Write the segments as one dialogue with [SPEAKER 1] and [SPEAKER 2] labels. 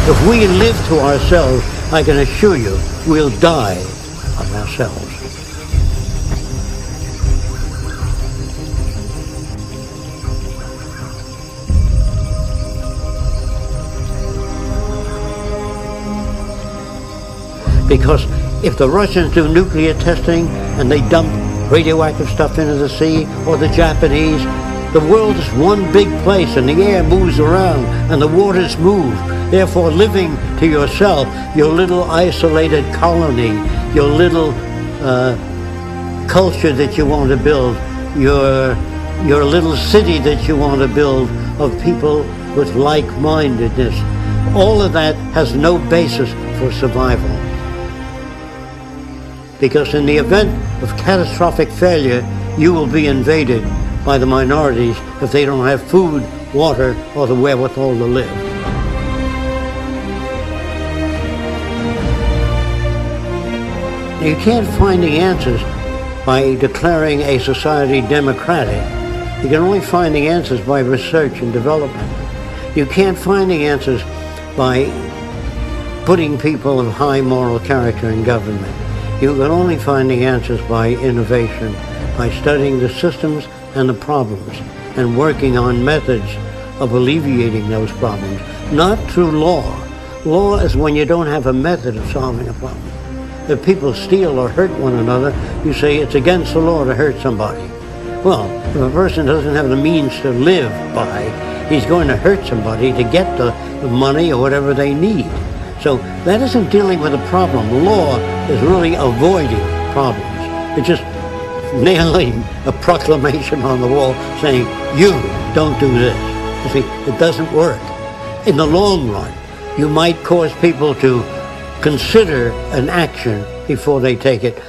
[SPEAKER 1] If we live to ourselves, I can assure you, we'll die of ourselves. Because if the Russians do nuclear testing and they dump radioactive stuff into the sea, or the Japanese, the world is one big place and the air moves around and the waters move. Therefore, living to yourself, your little isolated colony, your little culture that you want to build, your little city that you want to build of people with like-mindedness, all of that has no basis for survival. Because in the event of catastrophic failure, you will be invaded by the minorities if they don't have food, water, or the wherewithal to live. You can't find the answers by declaring a society democratic. You can only find the answers by research and development. You can't find the answers by putting people of high moral character in government. You can only find the answers by innovation, by studying the systems and the problems, and working on methods of alleviating those problems, not through law. Law is when you don't have a method of solving a problem. If people steal or hurt one another, you say it's against the law to hurt somebody. Well, if a person doesn't have the means to live by, he's going to hurt somebody to get the money or whatever they need. So that isn't dealing with a problem. Law is really avoiding problems. It's just nailing a proclamation on the wall saying, you don't do this. You see, it doesn't work. In the long run, you might cause people to consider an action before they take it.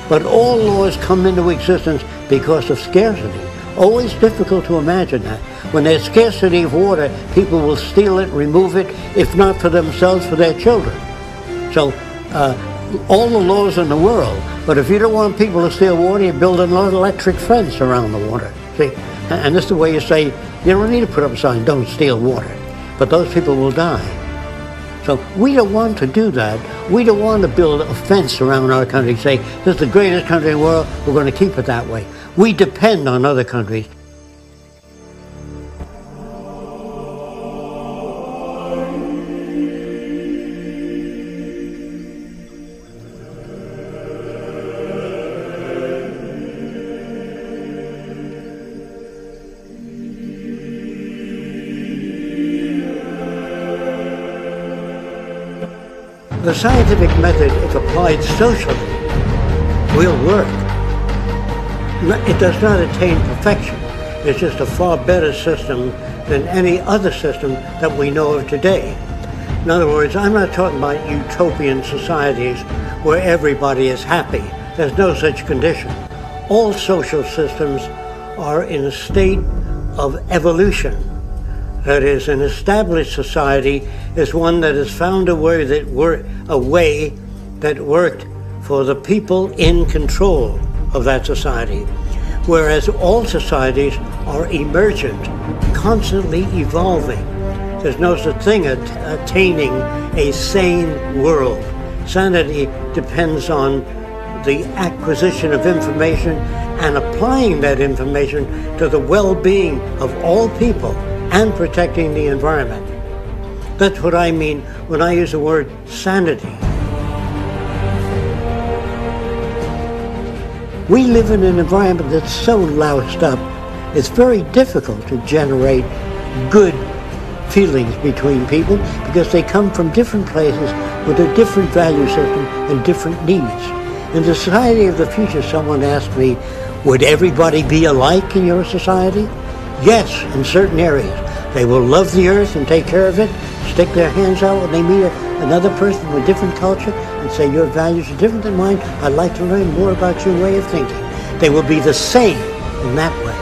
[SPEAKER 1] But all laws come into existence because of scarcity. Always difficult to imagine that. When there's scarcity of water, people will steal it, remove it, if not for themselves, for their children. So all the laws in the world, but if you don't want people to steal water, you build an electric fence around the water. See? And this is the way you say, you don't need to put up a sign, don't steal water. But those people will die. So we don't want to do that. We don't want to build a fence around our country, say, this is the greatest country in the world, we're going to keep it that way. We depend on other countries. The scientific method, if applied socially, will work. It does not attain perfection. It's just a far better system than any other system that we know of today. In other words, I'm not talking about utopian societies where everybody is happy. There's no such condition. All social systems are in a state of evolution. That is, an established society is one that has found a way that worked for the people in control of that society. Whereas all societies are emergent, constantly evolving. There's no such thing as attaining a sane world. Sanity depends on the acquisition of information and applying that information to the well-being of all people and protecting the environment. That's what I mean when I use the word sanity. We live in an environment that's so loused up, it's very difficult to generate good feelings between people because they come from different places with a different value system and different needs. In the society of the future, someone asked me, would everybody be alike in your society? Yes, in certain areas. They will love the earth and take care of it, stick their hands out when they meet another person with a different culture and say, your values are different than mine, I'd like to learn more about your way of thinking. They will be the same in that way.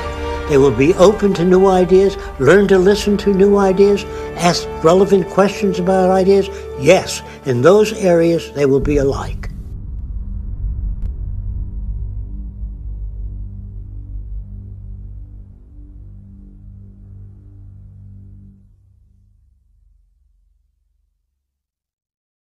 [SPEAKER 1] They will be open to new ideas, learn to listen to new ideas, ask relevant questions about ideas. Yes, in those areas they will be alike.